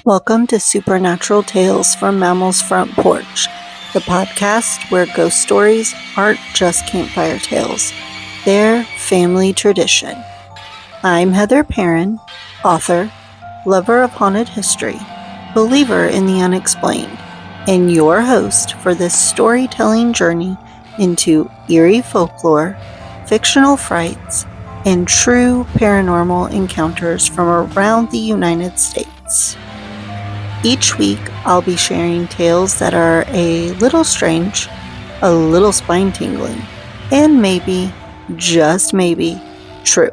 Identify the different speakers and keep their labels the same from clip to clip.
Speaker 1: Welcome to Supernatural Tales from Mammal's Front Porch, the podcast where ghost stories aren't just campfire tales, they're family tradition. I'm Heather Perrin, author, lover of haunted history, believer in the unexplained, and your host for this storytelling journey into eerie folklore, fictional frights, and true paranormal encounters from around the United States. Each week, I'll be sharing tales that are a little strange, a little spine-tingling, and maybe, just maybe, true.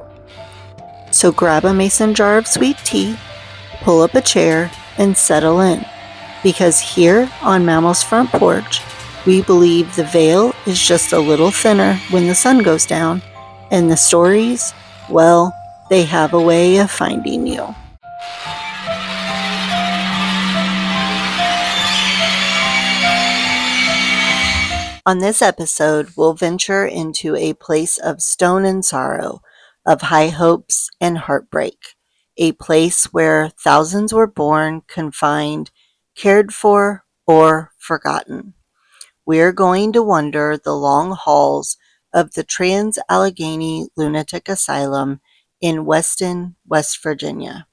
Speaker 1: So grab a mason jar of sweet tea, pull up a chair, and settle in. Because here on Mammal's Front Porch, we believe the veil is just a little thinner when the sun goes down, and the stories, well, they have a way of finding you. On this episode, we'll venture into a place of stone and sorrow, of high hopes and heartbreak, a place where thousands were born, confined, cared for, or forgotten. We're going to wander the long halls of the Trans Allegheny Lunatic Asylum in Weston, West Virginia.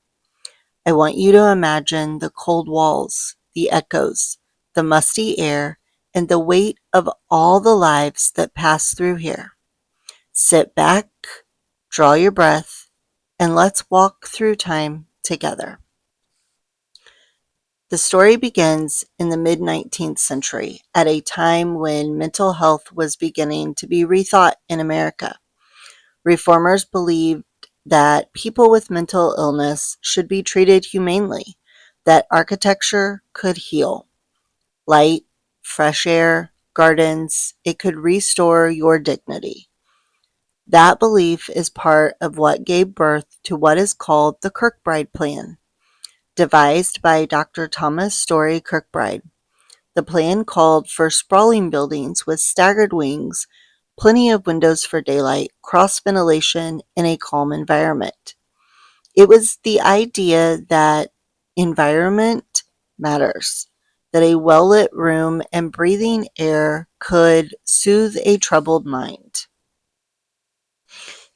Speaker 1: I want you to imagine the cold walls, the echoes, the musty air, and the weight of all the lives that pass through here. Sit back, draw your breath, and let's walk through time together. The story begins in the mid-19th century, at a time when mental health was beginning to be rethought in America. Reformers believed that people with mental illness should be treated humanely, that architecture could heal. Light, fresh air, gardens, it could restore your dignity. That belief is part of what gave birth to what is called the Kirkbride Plan, devised by Dr. Thomas Story Kirkbride. The plan called for sprawling buildings with staggered wings, plenty of windows for daylight, cross ventilation, and a calm environment. It was the idea that environment matters, that a well-lit room and breathing air could soothe a troubled mind.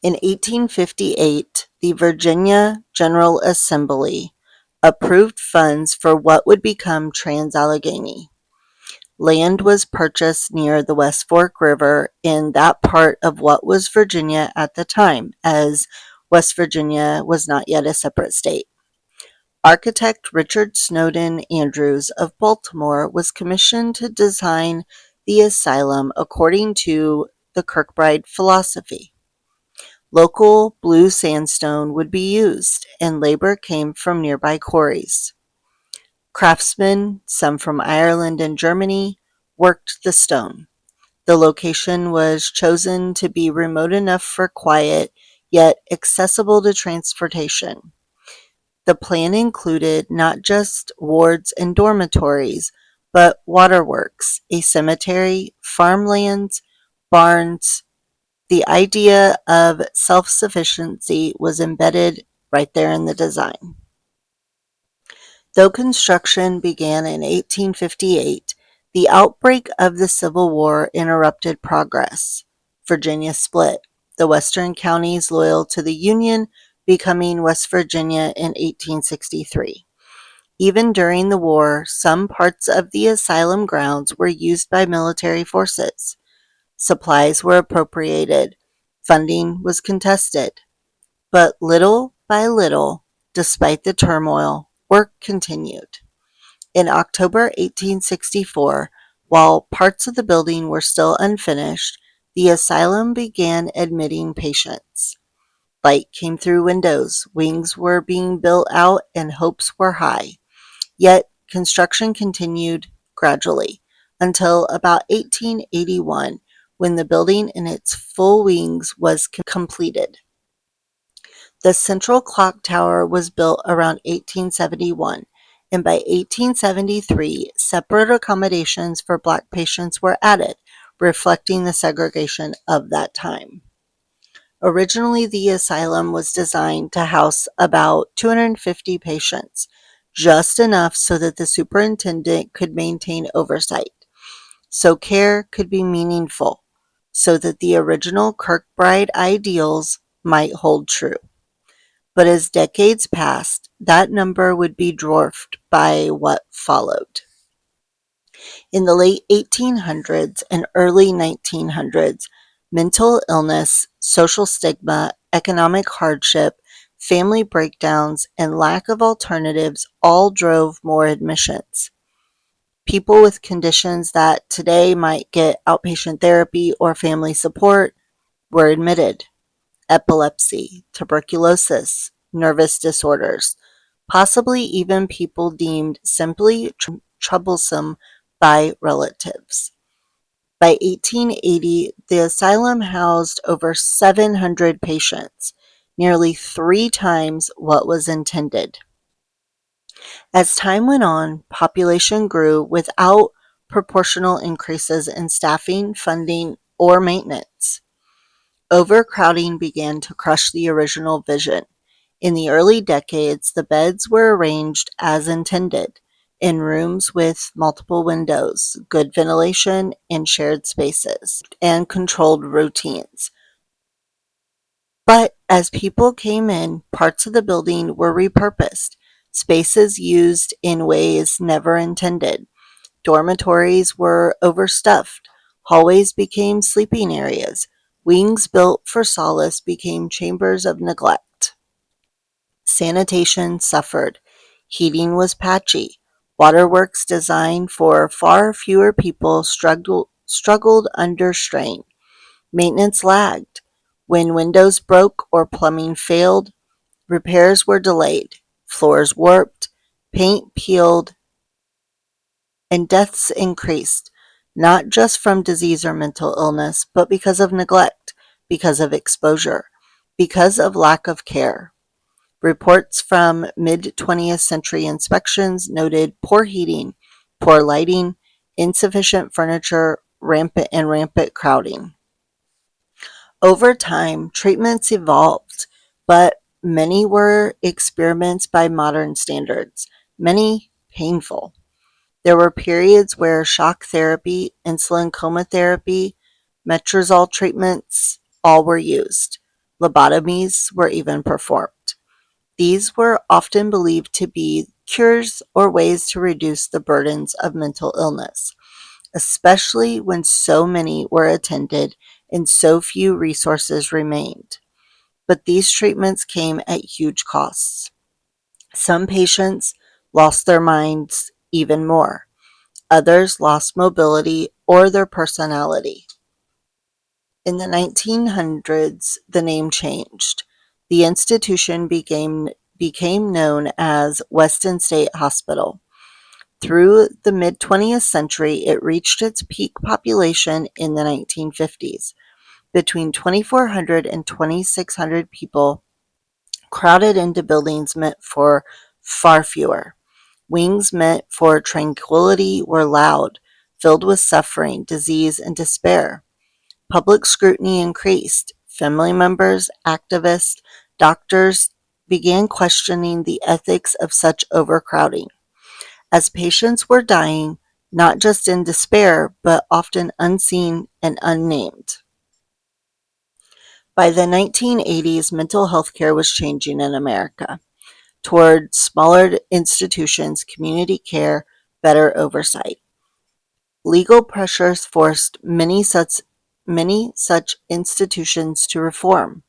Speaker 1: In 1858, the Virginia General Assembly approved funds for what would become Trans Allegheny. Land was purchased near the West Fork River in that part of what was Virginia at the time, as West Virginia was not yet a separate state. Architect Richard Snowden Andrews of Baltimore was commissioned to design the asylum according to the Kirkbride philosophy. Local blue sandstone would be used, and labor came from nearby quarries. Craftsmen, some from Ireland and Germany, worked the stone. The location was chosen to be remote enough for quiet, yet accessible to transportation. The plan included not just wards and dormitories, but waterworks, a cemetery, farmlands, barns. The idea of self-sufficiency was embedded right there in the design. Though construction began in 1858, the outbreak of the Civil War interrupted progress. Virginia split, the western counties loyal to the Union becoming West Virginia in 1863. Even during the war, some parts of the asylum grounds were used by military forces. Supplies were appropriated. Funding was contested. But little by little, despite the turmoil, work continued. In October 1864, while parts of the building were still unfinished, the asylum began admitting patients. Light came through windows, wings were being built out, and hopes were high. Yet construction continued gradually until about 1881, when the building in its full wings was completed. The central clock tower was built around 1871, and by 1873, separate accommodations for Black patients were added, reflecting the segregation of that time. Originally, the asylum was designed to house about 250 patients, just enough so that the superintendent could maintain oversight, so care could be meaningful, so that the original Kirkbride ideals might hold true. But as decades passed, that number would be dwarfed by what followed. In the late 1800s and early 1900s, mental illness, social stigma, economic hardship, family breakdowns, and lack of alternatives all drove more admissions. People with conditions that today might get outpatient therapy or family support were admitted. Epilepsy, tuberculosis, nervous disorders, possibly even people deemed simply troublesome by relatives. By 1880, the asylum housed over 700 patients, nearly 3 times what was intended. As time went on, population grew without proportional increases in staffing, funding, or maintenance. Overcrowding began to crush the original vision. In the early decades, the beds were arranged as intended, in rooms with multiple windows, good ventilation, and shared spaces, and controlled routines. But as people came in, parts of the building were repurposed, spaces used in ways never intended. Dormitories were overstuffed, hallways became sleeping areas, wings built for solace became chambers of neglect. Sanitation suffered, heating was patchy, waterworks designed for far fewer people struggled under strain. Maintenance lagged. When windows broke or plumbing failed, repairs were delayed, floors warped, paint peeled, and deaths increased, not just from disease or mental illness, but because of neglect, because of exposure, because of lack of care. Reports from mid-20th century inspections noted poor heating, poor lighting, insufficient furniture, rampant crowding. Over time, treatments evolved, but many were experiments by modern standards, many painful. There were periods where shock therapy, insulin coma therapy, metrazole treatments, all were used. Lobotomies were even performed. These were often believed to be cures or ways to reduce the burdens of mental illness, especially when so many were attended and so few resources remained. But these treatments came at huge costs. Some patients lost their minds even more. Others lost mobility or their personality. In the 1900s, the name changed. The institution became known as Weston State Hospital. Through the mid-20th century, it reached its peak population in the 1950s. Between 2,400 and 2,600 people crowded into buildings meant for far fewer. Wings meant for tranquility were loud, filled with suffering, disease, and despair. Public scrutiny increased. Family members, activists, doctors began questioning the ethics of such overcrowding. As patients were dying, not just in despair, but often unseen and unnamed. By the 1980s, mental health care was changing in America toward smaller institutions, community care, better oversight. Legal pressures forced many such institutions to reform.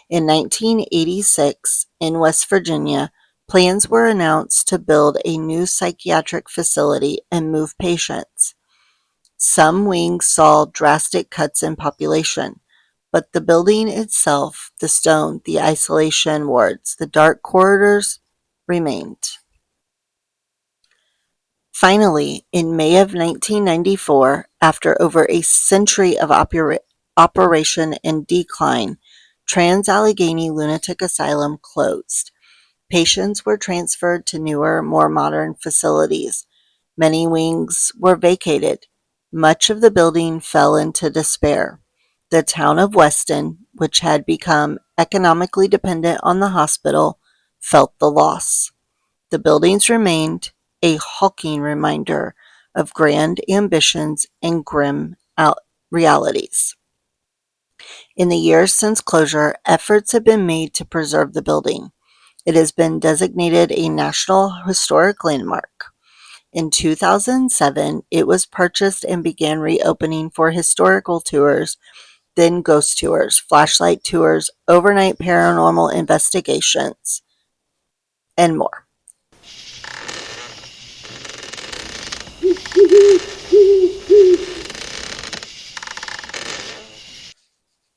Speaker 1: In 1986, in West Virginia, plans were announced to build a new psychiatric facility and move patients. Some wings saw drastic cuts in population, but the building itself, the stone, the isolation wards, the dark corridors, remained. Finally, in May of 1994, after over a century of operation and decline, Trans Allegheny Lunatic Asylum closed. Patients were transferred to newer, more modern facilities. Many wings were vacated. Much of the building fell into despair. The town of Weston, which had become economically dependent on the hospital, felt the loss. the buildings remained a hulking reminder of grand ambitions and grim realities. In the years since closure, efforts have been made to preserve the building. It has been designated a National Historic Landmark. In 2007, it was purchased and began reopening for historical tours, then ghost tours, flashlight tours, overnight paranormal investigations, and more.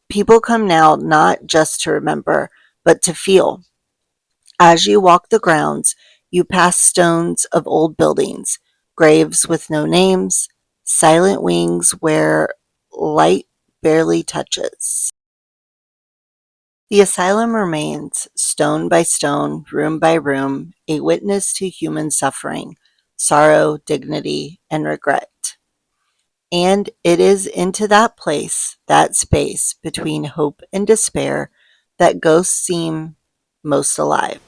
Speaker 1: People come now not just to remember, but to feel. As you walk the grounds, you pass stones of old buildings, graves with no names, silent wings where light barely touches. The asylum remains, stone by stone, room by room, a witness to human suffering, sorrow, dignity, and regret. And it is into that place, that space between hope and despair, that ghosts seem most alive.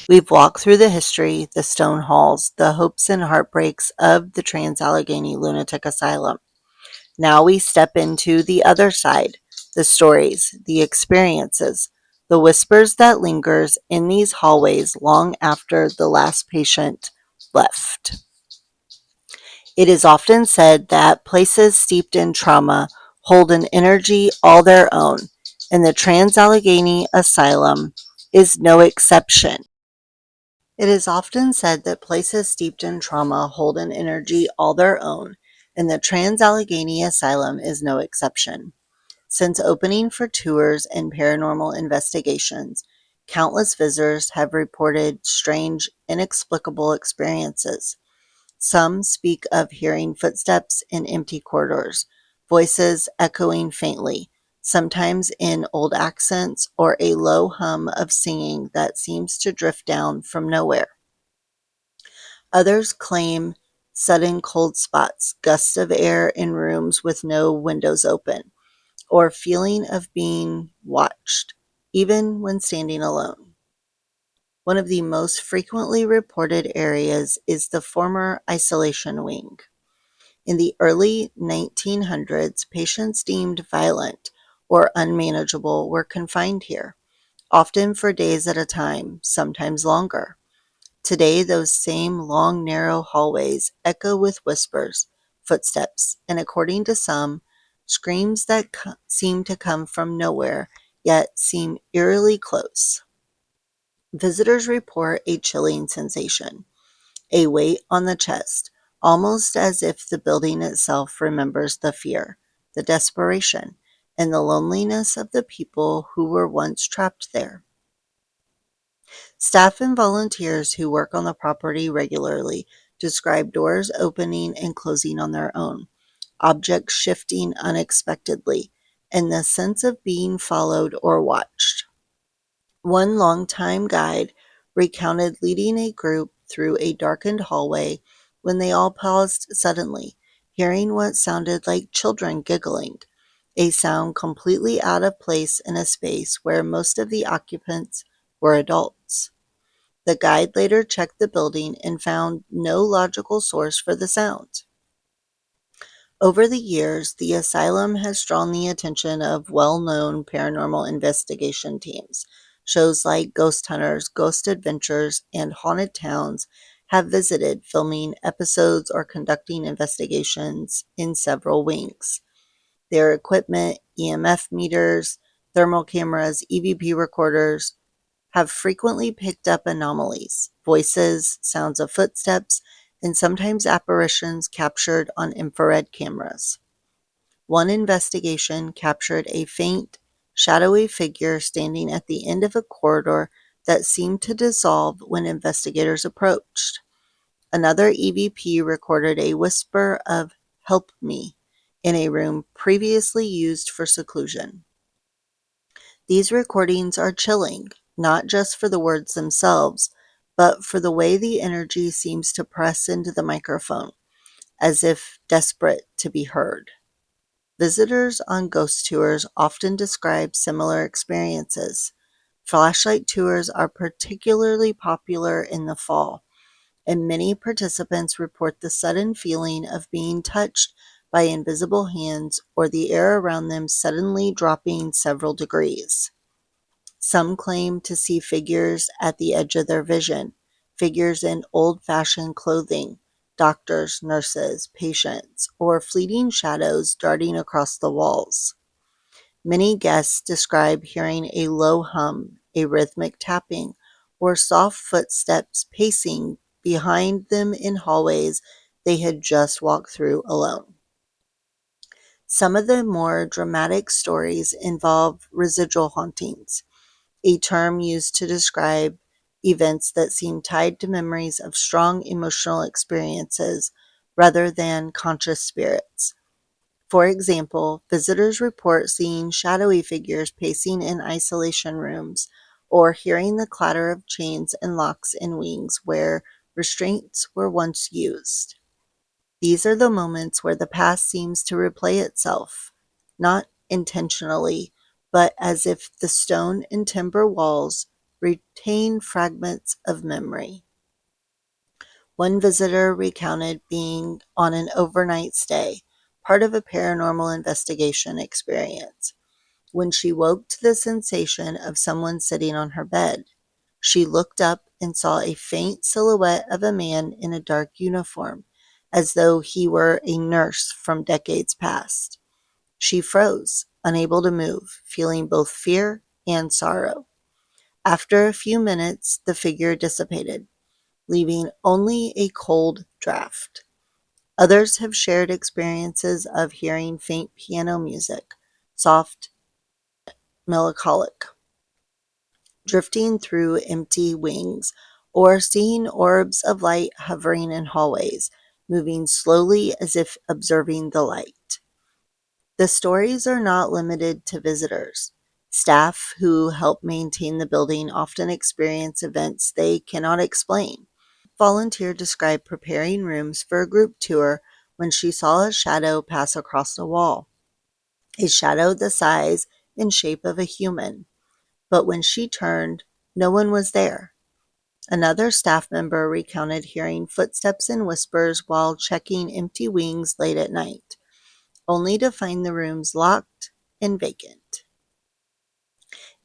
Speaker 1: We've walked through the history, the stone halls, the hopes and heartbreaks of the Trans Allegheny Lunatic Asylum. Now we step into the other side, the stories, the experiences, the whispers that lingers in these hallways long after the last patient left. It is often said that places steeped in trauma hold an energy all their own, and the Trans Allegheny Asylum is no exception. It is often said that places steeped in trauma hold an energy all their own, and the Trans Allegheny Asylum is no exception. Since opening for tours and paranormal investigations, countless visitors have reported strange, inexplicable experiences. Some speak of hearing footsteps in empty corridors, voices echoing faintly, sometimes in old accents, or a low hum of singing that seems to drift down from nowhere. Others claim sudden cold spots, gusts of air in rooms with no windows open, or feeling of being watched, even when standing alone. One of the most frequently reported areas is the former isolation wing. In the early 1900s, patients deemed violent or unmanageable were confined here, often for days at a time, sometimes longer. Today, those same long, narrow hallways echo with whispers, footsteps, and according to some, screams that seem to come from nowhere, yet seem eerily close. Visitors report a chilling sensation, a weight on the chest, almost as if the building itself remembers the fear, the desperation, and the loneliness of the people who were once trapped there. Staff and volunteers who work on the property regularly describe doors opening and closing on their own, objects shifting unexpectedly, and the sense of being followed or watched. One longtime guide recounted leading a group through a darkened hallway when they all paused suddenly, hearing what sounded like children giggling, a sound completely out of place in a space where most of the occupants were adults. The guide later checked the building and found no logical source for the sound. Over the years, the asylum has drawn the attention of well-known paranormal investigation teams. Shows like Ghost Hunters, Ghost Adventures, and Haunted Towns have visited, filming episodes or conducting investigations in several wings. Their equipment, EMF meters, thermal cameras, EVP recorders, have frequently picked up anomalies, voices, sounds of footsteps, and sometimes apparitions captured on infrared cameras. One investigation captured a faint, shadowy figure standing at the end of a corridor that seemed to dissolve when investigators approached. Another EVP recorded a whisper of "Help me" in a room previously used for seclusion. These recordings are chilling, not just for the words themselves, but for the way the energy seems to press into the microphone, as if desperate to be heard. Visitors on ghost tours often describe similar experiences. Flashlight tours are particularly popular in the fall, and many participants report the sudden feeling of being touched by invisible hands or the air around them suddenly dropping several degrees. Some claim to see figures at the edge of their vision, figures in old-fashioned clothing, doctors, nurses, patients, or fleeting shadows darting across the walls. Many guests describe hearing a low hum, a rhythmic tapping, or soft footsteps pacing behind them in hallways they had just walked through alone. Some of the more dramatic stories involve residual hauntings, a term used to describe events that seem tied to memories of strong emotional experiences rather than conscious spirits. For example, visitors report seeing shadowy figures pacing in isolation rooms or hearing the clatter of chains and locks in wings where restraints were once used. These are the moments where the past seems to replay itself, not intentionally, but as if the stone and timber walls retain fragments of memory. One visitor recounted being on an overnight stay, part of a paranormal investigation experience. When she woke to the sensation of someone sitting on her bed, she looked up and saw a faint silhouette of a man in a dark uniform, as though he were a nurse from decades past. She froze, unable to move, feeling both fear and sorrow. After a few minutes, the figure dissipated, leaving only a cold draft. Others have shared experiences of hearing faint piano music, soft, melancholic, drifting through empty wings, or seeing orbs of light hovering in hallways, moving slowly as if observing the light. The stories are not limited to visitors. Staff who help maintain the building often experience events they cannot explain. Volunteer described preparing rooms for a group tour when she saw a shadow pass across the wall, a shadow the size and shape of a human. But when she turned, no one was there. Another staff member recounted hearing footsteps and whispers while checking empty wings late at night, only to find the rooms locked and vacant.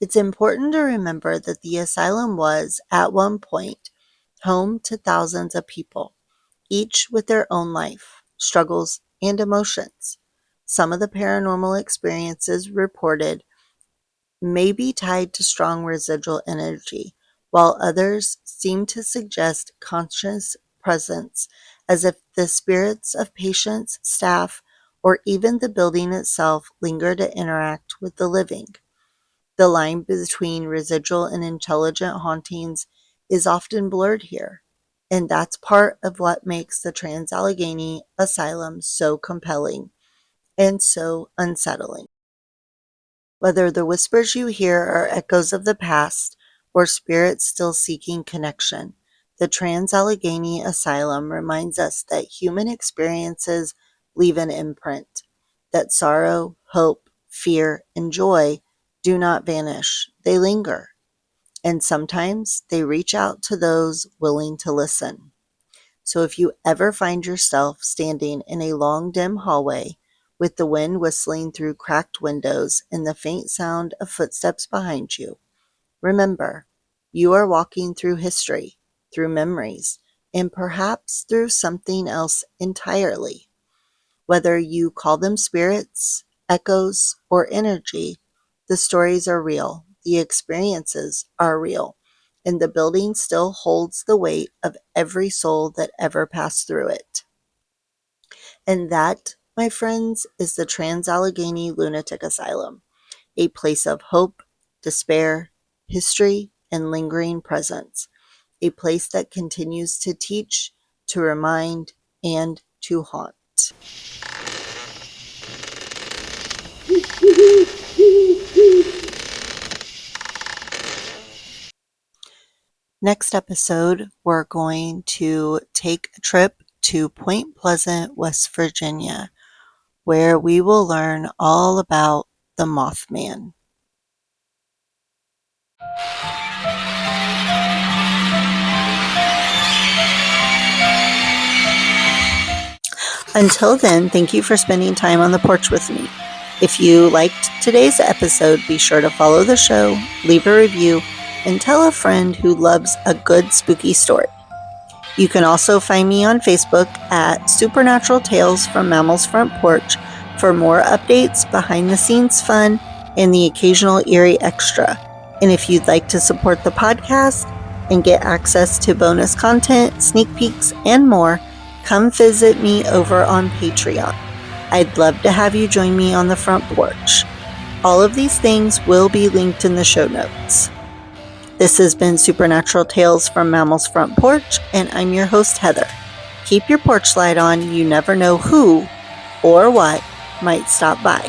Speaker 1: It's important to remember that the asylum was, at one point, home to thousands of people, each with their own life, struggles, and emotions. Some of the paranormal experiences reported may be tied to strong residual energy, while others seem to suggest conscious presence, as if the spirits of patients, staff, or even the building itself linger to interact with the living. The line between residual and intelligent hauntings is often blurred here, and that's part of what makes the Trans Allegheny Asylum so compelling and so unsettling. Whether the whispers you hear are echoes of the past or spirits still seeking connection, the Trans Allegheny Asylum reminds us that human experiences leave an imprint, that sorrow, hope, fear, and joy do not vanish, they linger, and sometimes they reach out to those willing to listen. So if you ever find yourself standing in a long, dim hallway with the wind whistling through cracked windows and the faint sound of footsteps behind you, remember, you are walking through history, through memories, and perhaps through something else entirely. Whether you call them spirits, echoes, or energy, the stories are real, the experiences are real, and the building still holds the weight of every soul that ever passed through it. And that, my friends, is the Trans Allegheny Lunatic Asylum, a place of hope, despair, history, and lingering presence, a place that continues to teach, to remind, and to haunt. Next episode, we're going to take a trip to Point Pleasant, West Virginia, where we will learn all about the Mothman. Until then, thank you for spending time on the porch with me. If you liked today's episode, be sure to follow the show, leave a review, and tell a friend who loves a good spooky story. You can also find me on Facebook at Supernatural Tales from Mammal's Front Porch for more updates, behind-the-scenes fun, and the occasional eerie extra. And if you'd like to support the podcast and get access to bonus content, sneak peeks, and more, come visit me over on Patreon. I'd love to have you join me on the front porch. All of these things will be linked in the show notes. This has been Supernatural Tales from Mammal's Front Porch, and I'm your host, Heather. Keep your porch light on. You never know who or what might stop by.